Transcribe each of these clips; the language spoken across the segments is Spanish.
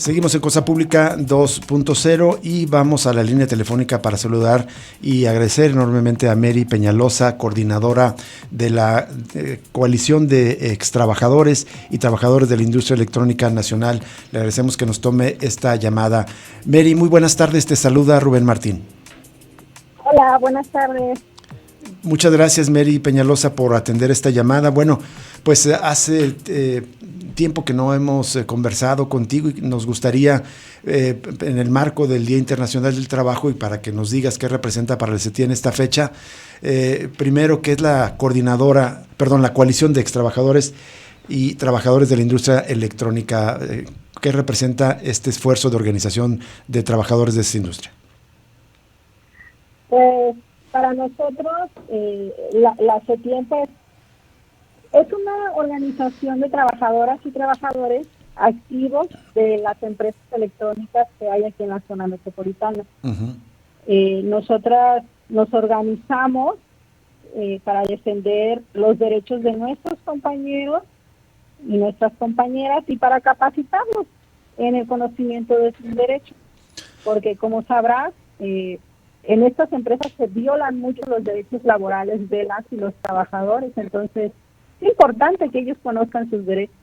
Seguimos en Cosa Pública 2.0 y vamos a la línea telefónica para saludar y agradecer enormemente a Mary Peñalosa, coordinadora de la coalición de extrabajadores y trabajadores de la industria electrónica nacional. Le agradecemos que nos tome esta llamada. Mary, muy buenas tardes, te saluda Rubén Martín. Hola, buenas tardes. Muchas gracias, Mary Peñalosa, por atender esta llamada. Bueno, pues hace tiempo que no hemos conversado contigo y nos gustaría, en el marco del Día Internacional del Trabajo y para que nos digas qué representa para el CETI en esta fecha, primero, ¿qué es la coalición de extrabajadores y trabajadores de la industria electrónica? ¿Qué representa este esfuerzo de organización de trabajadores de esta industria? Pues para nosotros, la CETIEM es una organización de trabajadoras y trabajadores activos de las empresas electrónicas que hay aquí en la zona metropolitana. Uh-huh. Nosotras nos organizamos para defender los derechos de nuestros compañeros y nuestras compañeras y para capacitarlos en el conocimiento de sus derechos. Porque como sabrás, en estas empresas se violan mucho los derechos laborales de las y los trabajadores, entonces es importante que ellos conozcan sus derechos.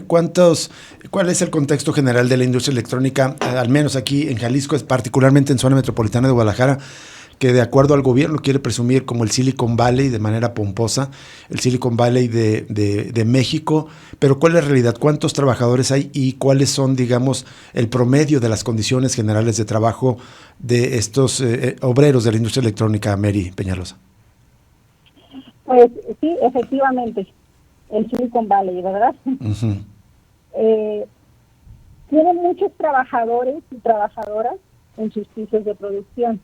¿Cuál es el contexto general de la industria electrónica, al menos aquí en Jalisco, particularmente en zona metropolitana de Guadalajara, que de acuerdo al gobierno quiere presumir como el Silicon Valley de manera pomposa, el Silicon Valley de México? Pero ¿cuál es la realidad? ¿Cuántos trabajadores hay y cuáles son, digamos, el promedio de las condiciones generales de trabajo de estos obreros de la industria electrónica, Mary Peñalosa? Pues sí, efectivamente, el Silicon Valley, ¿verdad? Uh-huh. Tienen muchos trabajadores y trabajadoras en sus pisos de producción.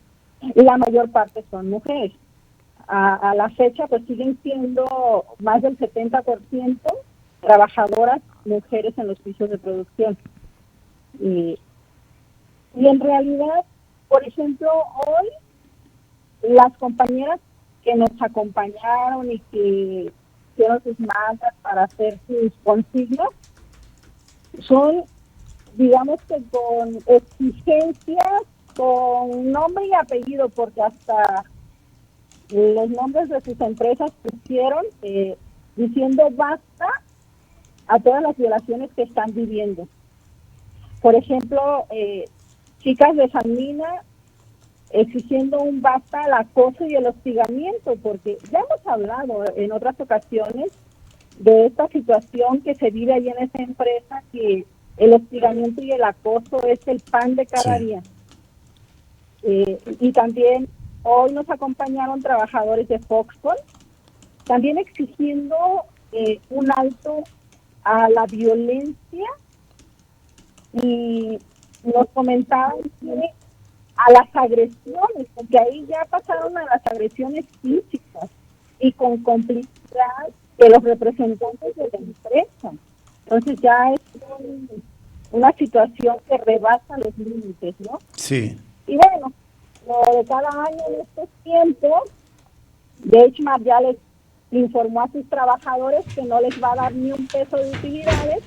Y la mayor parte son mujeres. A la fecha, pues siguen siendo más del 70% trabajadoras mujeres en los pisos de producción. Y en realidad, por ejemplo, hoy las compañeras que nos acompañaron y que hicieron sus mantas para hacer sus consignas son, digamos que con exigencias, con nombre y apellido, porque hasta los nombres de sus empresas pusieron diciendo basta a todas las violaciones que están viviendo. Por ejemplo, chicas de San Mina exigiendo un basta al acoso y el hostigamiento, porque ya hemos hablado en otras ocasiones de esta situación que se vive ahí en esa empresa, que el hostigamiento y el acoso es el pan de cada día. Y también hoy nos acompañaron trabajadores de Foxconn, también exigiendo un alto a la violencia, y nos comentaban que a las agresiones, porque ahí ya pasaron a las agresiones físicas y con complicidad de los representantes de la empresa. Entonces ya es una situación que rebasa los límites, ¿no? Sí. Y bueno, lo de cada año en estos tiempos, Benchmark ya les informó a sus trabajadores que no les va a dar ni un peso de utilidades,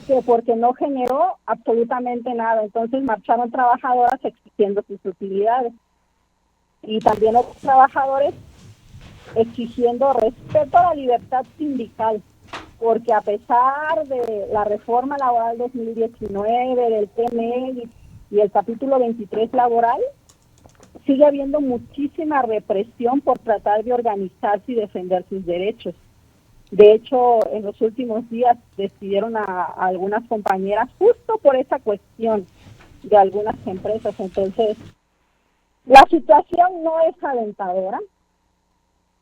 que porque no generó absolutamente nada. Entonces marcharon trabajadoras exigiendo sus utilidades. Y también otros trabajadores exigiendo respeto a la libertad sindical, porque a pesar de la reforma laboral 2019, del TME y el capítulo 23 laboral, sigue habiendo muchísima represión por tratar de organizarse y defender sus derechos. De hecho, en los últimos días despidieron a algunas compañeras justo por esa cuestión de algunas empresas. Entonces, la situación no es alentadora.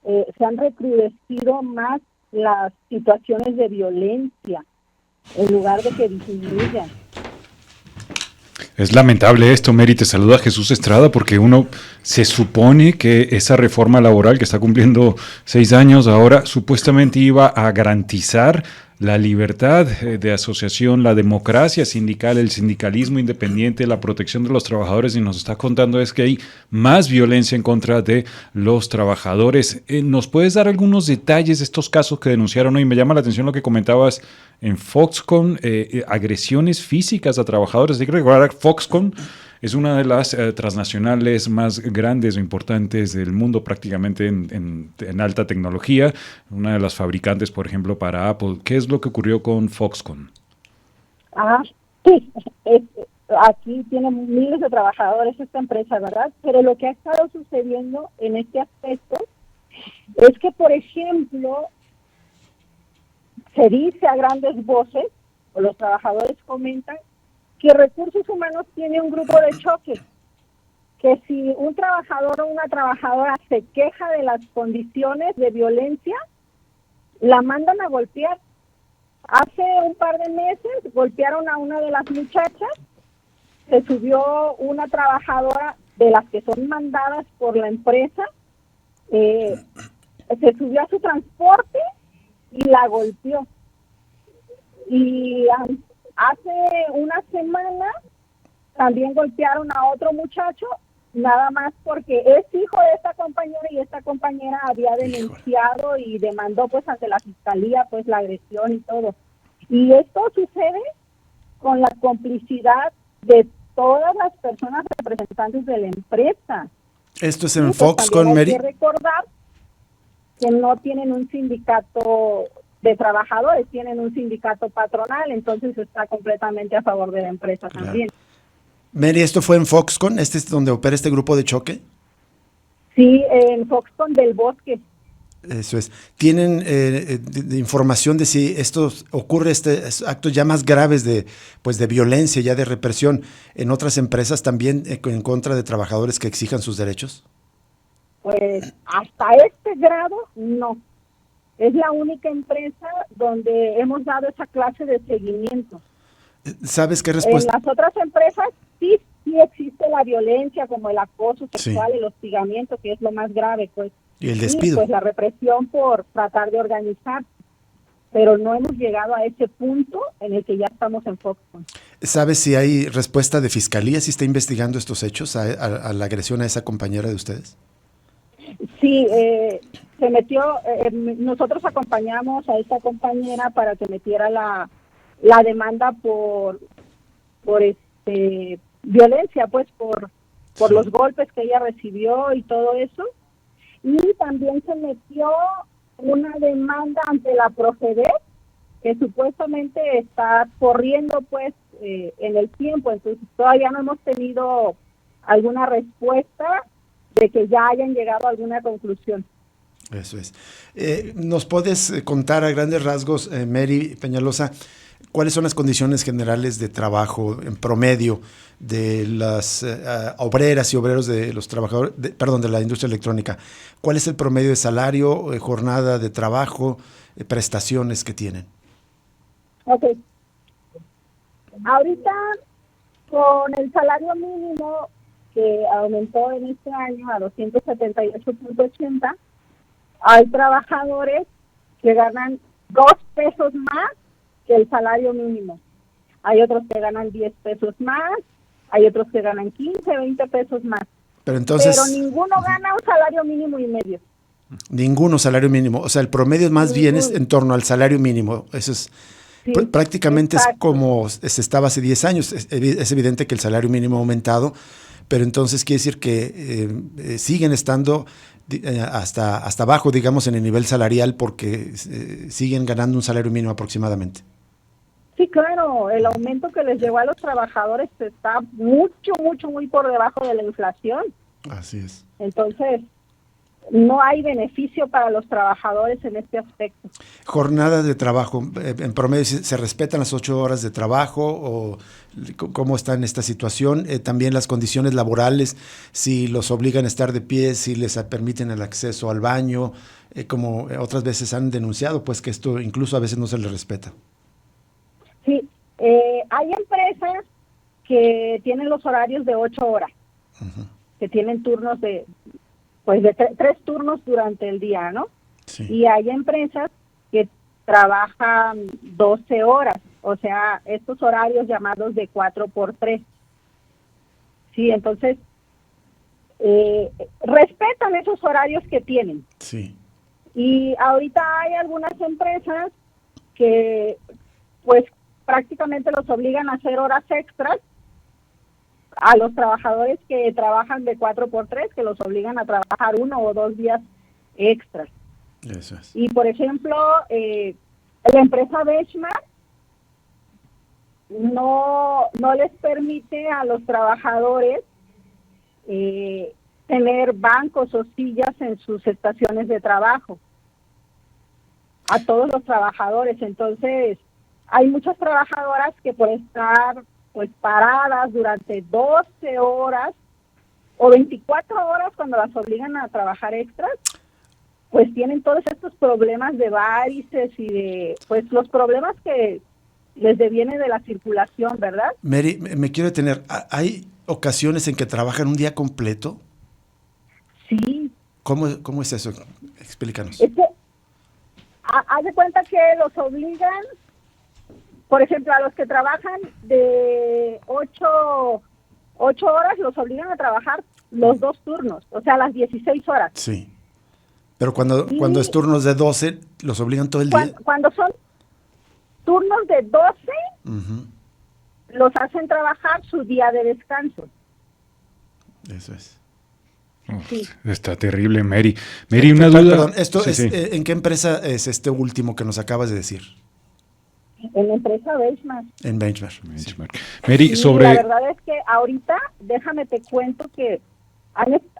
Se han recrudecido más las situaciones de violencia en lugar de que disminuyan. Es lamentable esto, Mary. Te saluda Jesús Estrada, porque uno se supone que esa reforma laboral que está cumpliendo 6 años ahora supuestamente iba a garantizar la libertad de asociación, la democracia sindical, el sindicalismo independiente, la protección de los trabajadores, y nos está contando es que hay más violencia en contra de los trabajadores. ¿Nos puedes dar algunos detalles de estos casos que denunciaron hoy? Me llama la atención lo que comentabas en Foxconn, agresiones físicas a trabajadores. Hay que recordar, Foxconn es una de las transnacionales más grandes o importantes del mundo, prácticamente en alta tecnología, una de las fabricantes, por ejemplo, para Apple. ¿Qué es lo que ocurrió con Foxconn? Sí, aquí tiene miles de trabajadores esta empresa, ¿verdad? Pero lo que ha estado sucediendo en este aspecto es que, por ejemplo, se dice a grandes voces, o los trabajadores comentan, que Recursos Humanos tiene un grupo de choque, que si un trabajador o una trabajadora se queja de las condiciones de violencia, la mandan a golpear. Hace un par de meses golpearon a una de las muchachas, se subió una trabajadora de las que son mandadas por la empresa, se subió a su transporte y la golpeó. Y hace una semana también golpearon a otro muchacho, nada más porque es hijo de esta compañera y esta compañera había denunciado y demandó pues ante la fiscalía pues la agresión y todo. Y esto sucede con la complicidad de todas las personas representantes de la empresa. Esto es en Foxconn, Mary. Hay que recordar que no tienen un sindicato de trabajadores, tienen un sindicato patronal, entonces está completamente a favor de la empresa también. Mary, ¿esto fue en Foxconn? ¿Este es donde opera este grupo de choque? Sí, en Foxconn del Bosque. Eso es. ¿Tienen de información de si esto ocurre, actos ya más graves de violencia, ya de represión, en otras empresas también en contra de trabajadores que exijan sus derechos? Pues hasta este grado no. Es la única empresa donde hemos dado esa clase de seguimiento. ¿Sabes qué respuesta? En las otras empresas sí existe la violencia, como el acoso sexual, el hostigamiento, que es lo más grave, pues. Y el despido. Y pues la represión por tratar de organizar. Pero no hemos llegado a ese punto en el que ya estamos en Foxconn. ¿Sabes si hay respuesta de fiscalía, si está investigando estos hechos, a la agresión a esa compañera de ustedes? Sí, se metió, nosotros acompañamos a esta compañera para que metiera la demanda por violencia, pues por los golpes que ella recibió y todo eso. Y también se metió una demanda ante la Profedet, que supuestamente está corriendo pues en el tiempo, entonces todavía no hemos tenido alguna respuesta de que ya hayan llegado a alguna conclusión. Eso es. ¿Nos puedes contar a grandes rasgos, Mary Peñalosa, cuáles son las condiciones generales de trabajo en promedio de las obreras y obreros de los trabajadores, de la industria electrónica? ¿Cuál es el promedio de salario, jornada de trabajo, prestaciones que tienen? Ok. Ahorita, con el salario mínimo que aumentó en este año a 278.80, hay trabajadores que ganan 2 pesos más que el salario mínimo. Hay otros que ganan 10 pesos más, hay otros que ganan 15, 20 pesos más. Pero ninguno gana un salario mínimo y medio. Ninguno salario mínimo. O sea, el promedio más bien es en torno al salario mínimo. Eso es sí, prácticamente exacto. Es como se estaba hace 10 años. Es evidente que el salario mínimo ha aumentado, pero entonces quiere decir que siguen estando hasta abajo, digamos, en el nivel salarial, porque siguen ganando un salario mínimo aproximadamente. Sí, claro, el aumento que les llegó a los trabajadores está muy por debajo de la inflación. Así es. Entonces, no hay beneficio para los trabajadores en este aspecto. ¿Jornada de trabajo? ¿En promedio se respetan las 8 horas de trabajo o cómo está en esta situación? También las condiciones laborales, si los obligan a estar de pie, si les permiten el acceso al baño, como otras veces han denunciado, pues que esto incluso a veces no se les respeta. Sí, hay empresas que tienen los horarios de 8 horas, que tienen turnos de 3 turnos durante el día, ¿no? Sí. Y hay empresas que trabajan 12 horas, o sea, estos horarios llamados de 4x3. Sí, entonces, respetan esos horarios que tienen. Sí. Y ahorita hay algunas empresas que, pues, prácticamente los obligan a hacer horas extras a los trabajadores que trabajan de 4x3, que los obligan a trabajar 1 o 2 días extras. Eso es. Y, por ejemplo, la empresa Benchmark no les permite a los trabajadores tener bancos o sillas en sus estaciones de trabajo, a todos los trabajadores. Entonces, hay muchas trabajadoras que por estar pues paradas durante 12 horas o 24 horas cuando las obligan a trabajar extras, pues tienen todos estos problemas de varices y de pues los problemas que les deviene de la circulación, ¿verdad? Mary, me quiero detener. ¿Hay ocasiones en que trabajan un día completo? Sí. ¿Cómo es eso? Explícanos. Es que, haz de cuenta que los obligan, por ejemplo, a los que trabajan de 8 horas, los obligan a trabajar los 2 turnos, o sea, las 16 horas. Sí. Pero cuando es turnos de 12, ¿los obligan todo el día? Cuando son turnos de 12, los hacen trabajar su día de descanso. Eso es. Sí. Está terrible, Mary. Mary, una duda. Perdón, esto Sí, es, sí. ¿en qué empresa es este último que nos acabas de decir? En la empresa Benchmark. En Benchmark. Benchmark. Mary, Sí, sobre... la verdad es que ahorita, déjame te cuento que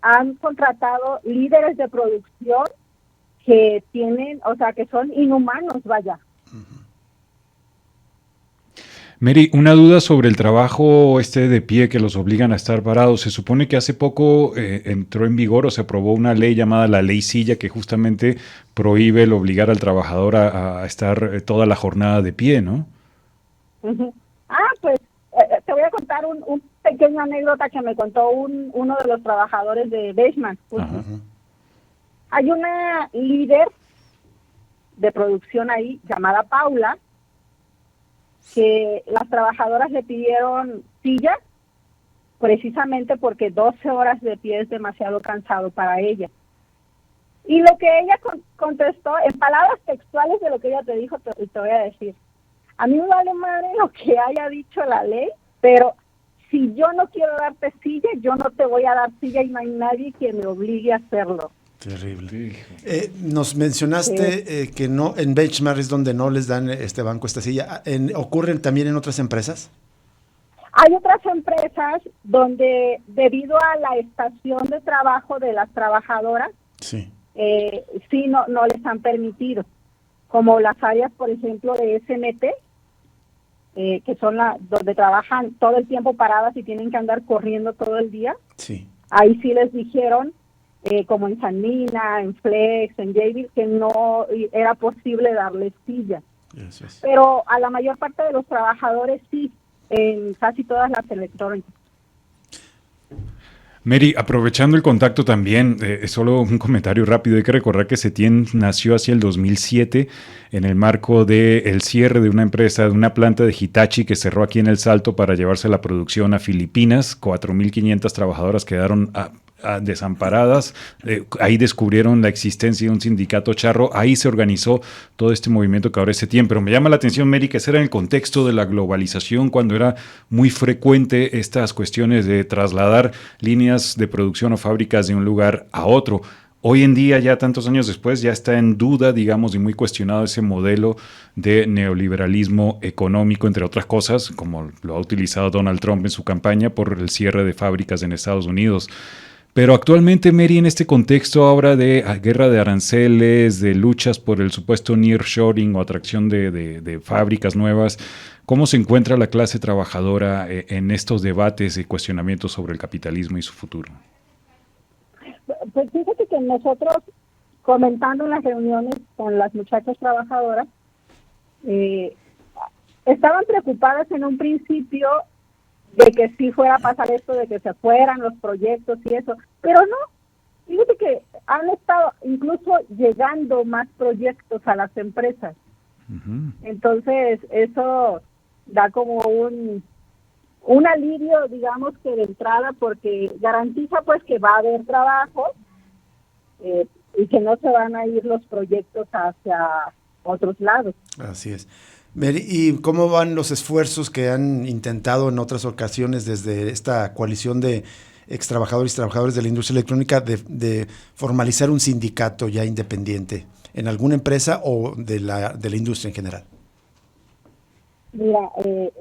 han contratado líderes de producción que tienen, o sea, que son inhumanos, vaya. Mary, una duda sobre el trabajo de pie que los obligan a estar parados. Se supone que hace poco entró en vigor o se aprobó una ley llamada la Ley Silla que justamente prohíbe el obligar al trabajador a estar toda la jornada de pie, ¿no? Pues te voy a contar un pequeño anécdota que me contó uno de los trabajadores de Benchmark. Hay una líder de producción ahí llamada Paula, que las trabajadoras le pidieron silla precisamente porque 12 horas de pie es demasiado cansado para ella. Y lo que ella contestó, en palabras textuales de lo que ella te dijo, te voy a decir: a mí me vale madre lo que haya dicho la ley, pero si yo no quiero darte silla, yo no te voy a dar silla y no hay nadie que me obligue a hacerlo. Terrible. Nos mencionaste que no en Benchmark es donde no les dan este banco, esta silla. ¿Ocurren también en otras empresas? Hay otras empresas donde, debido a la estación de trabajo de las trabajadoras, sí no les han permitido, como las áreas, por ejemplo, de SMT, que son donde trabajan todo el tiempo paradas y tienen que andar corriendo todo el día. Sí. Ahí sí les dijeron, como en Sanmina, en Flex, en Jabil, que no era posible darles silla. Eso es. Pero a la mayor parte de los trabajadores sí, en casi todas las electrónicas. Mary, aprovechando el contacto también, solo un comentario rápido. Hay que recordar que Setien nació hacia el 2007 en el marco del cierre de una empresa, de una planta de Hitachi que cerró aquí en El Salto para llevarse la producción a Filipinas. 4.500 trabajadoras quedaron desamparadas. Ahí descubrieron la existencia de un sindicato charro. Ahí se organizó todo este movimiento que ahora es Setien. Pero me llama la atención, Mary, que ese era en el contexto de la globalización, cuando era muy frecuente estas cuestiones de trasladar líneas de producción o fábricas de un lugar a otro. Hoy en día, ya tantos años después, ya está en duda, digamos, y muy cuestionado ese modelo de neoliberalismo económico, entre otras cosas, como lo ha utilizado Donald Trump en su campaña por el cierre de fábricas en Estados Unidos. Pero actualmente, Mary, en este contexto ahora de guerra de aranceles, de luchas por el supuesto nearshoring o atracción de fábricas nuevas, ¿cómo se encuentra la clase trabajadora en estos debates y cuestionamientos sobre el capitalismo y su futuro? Pues fíjate que nosotros, comentando en las reuniones con las muchachas trabajadoras, estaban preocupadas en un principio de que sí fuera a pasar esto, de que se fueran los proyectos y eso, pero no. Fíjate que han estado incluso llegando más proyectos a las empresas. Entonces, eso da como un alivio, digamos, que de entrada, porque garantiza pues que va a haber trabajo y que no se van a ir los proyectos hacia otros lados. Así es. Mary, ¿y cómo van los esfuerzos que han intentado en otras ocasiones desde esta coalición de extrabajadores y trabajadores de la industria electrónica de formalizar un sindicato ya independiente en alguna empresa o de la industria en general? Mira,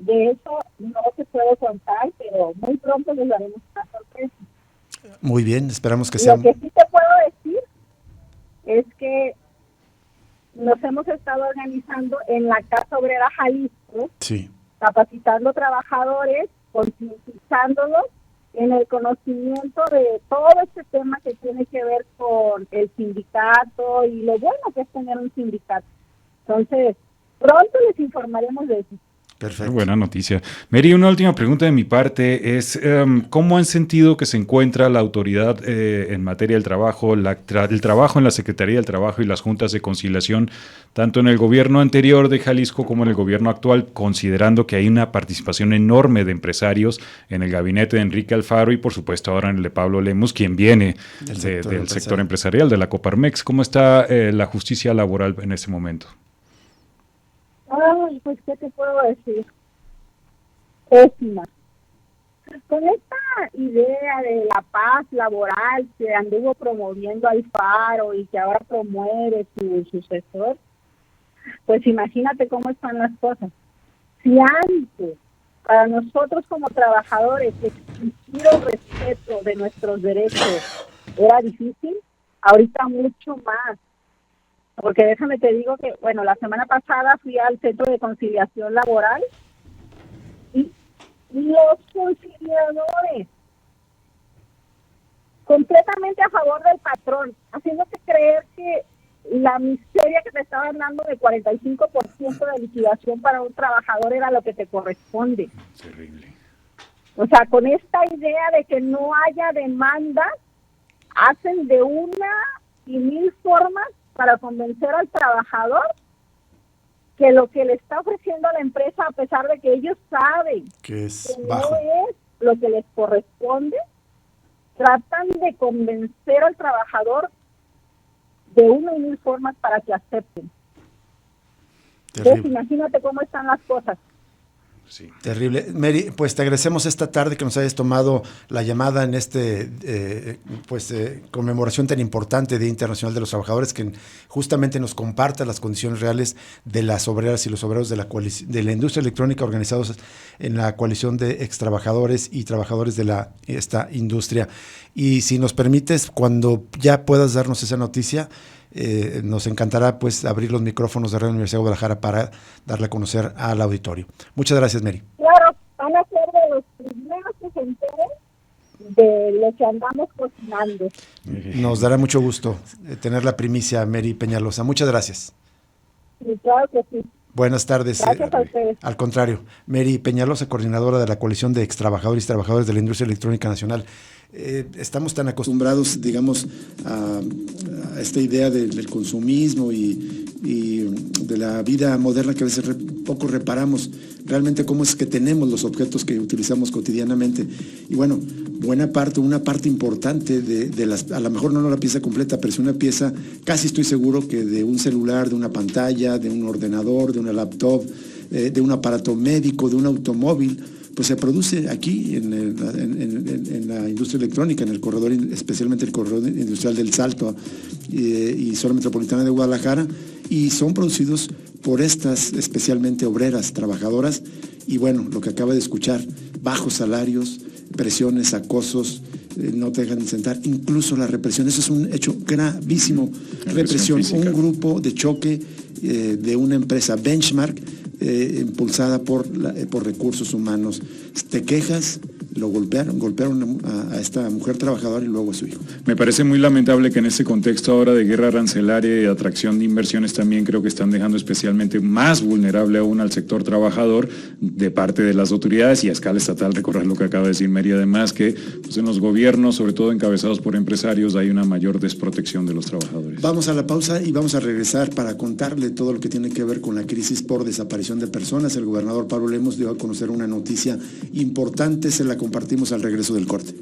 de eso no te puedo contar, pero muy pronto les daremos una sorpresa. Muy bien, esperamos que sea. Lo que sí te puedo decir es que nos hemos estado organizando en la Casa Obrera Jalisco, sí, capacitando trabajadores, concientizándolos en el conocimiento de todo este tema que tiene que ver con el sindicato y lo bueno que es tener un sindicato. Entonces, pronto les informaremos de eso. Perfecto. Buena noticia. Mary, una última pregunta de mi parte es, ¿cómo han sentido que se encuentra la autoridad en materia del trabajo, el trabajo en la Secretaría del Trabajo y las juntas de conciliación, tanto en el gobierno anterior de Jalisco como en el gobierno actual, considerando que hay una participación enorme de empresarios en el gabinete de Enrique Alfaro y, por supuesto, ahora en el de Pablo Lemus, quien viene del sector empresarial, de la Coparmex? ¿Cómo está la justicia laboral en este momento? Ay, pues, ¿qué te puedo decir? Pésima. Con esta idea de la paz laboral que anduvo promoviendo Alfaro y que ahora promueve su sucesor, pues imagínate cómo están las cosas. Si antes, para nosotros como trabajadores, exigir el respeto de nuestros derechos era difícil, ahorita mucho más. Porque déjame te digo que, bueno, la semana pasada fui al Centro de Conciliación Laboral y los conciliadores completamente a favor del patrón, haciéndote creer que la miseria que te estaban dando de 45% de liquidación para un trabajador era lo que te corresponde. Terrible. O sea, con esta idea de que no haya demanda, hacen de una y mil formas para convencer al trabajador que lo que le está ofreciendo a la empresa, a pesar de que ellos saben que no es lo que les corresponde, tratan de convencer al trabajador de una y mil formas para que acepten. Entonces, imagínate cómo están las cosas. Sí. Terrible. Mary, pues te agradecemos esta tarde que nos hayas tomado la llamada en conmemoración tan importante Día Internacional de los Trabajadores, que justamente nos comparta las condiciones reales de las obreras y los obreros de la industria electrónica organizados en la coalición de extrabajadores y trabajadores de esta industria. Y si nos permites, cuando ya puedas darnos esa noticia, nos encantará pues abrir los micrófonos de Radio Universidad de Guadalajara para darle a conocer al auditorio. Muchas gracias, Mary. Claro, van a ser de los primeros que se enteren de lo que andamos cocinando. Nos dará mucho gusto tener la primicia, Mary Peñalosa. Muchas gracias. Sí, claro que sí. Buenas tardes. Gracias a ustedes. Al contrario, Mary Peñalosa, coordinadora de la coalición de extrabajadores y trabajadores de la industria electrónica nacional. Estamos tan acostumbrados, digamos, a esta idea del consumismo y de la vida moderna que a veces poco reparamos realmente cómo es que tenemos los objetos que utilizamos cotidianamente. Y bueno, una parte importante de las, a lo mejor no la pieza completa, pero es una pieza, casi estoy seguro que de un celular, de una pantalla, de un ordenador, de una laptop, de un aparato médico, de un automóvil, pues se produce aquí en la industria electrónica, en el corredor, especialmente el corredor industrial del Salto y zona metropolitana de Guadalajara, y son producidos por estas especialmente obreras, trabajadoras, y bueno, lo que acaba de escuchar, bajos salarios, presiones, acosos, no te dejan sentar, incluso la represión, eso es un hecho gravísimo, represión, un grupo de choque de una empresa Benchmark, impulsada por recursos humanos. Te quejas, lo golpearon a esta mujer trabajadora y luego a su hijo. Me parece muy lamentable que en este contexto ahora de guerra arancelaria y de atracción de inversiones también creo que están dejando especialmente más vulnerable aún al sector trabajador de parte de las autoridades y a escala estatal. Recordar lo que acaba de decir Mary, además que pues, en los gobiernos, sobre todo encabezados por empresarios, hay una mayor desprotección de los trabajadores. Vamos a la pausa y vamos a regresar para contarle todo lo que tiene que ver con la crisis por desaparición de personas. El gobernador Pablo Lemos dio a conocer una noticia importante, se la compartimos al regreso del corte.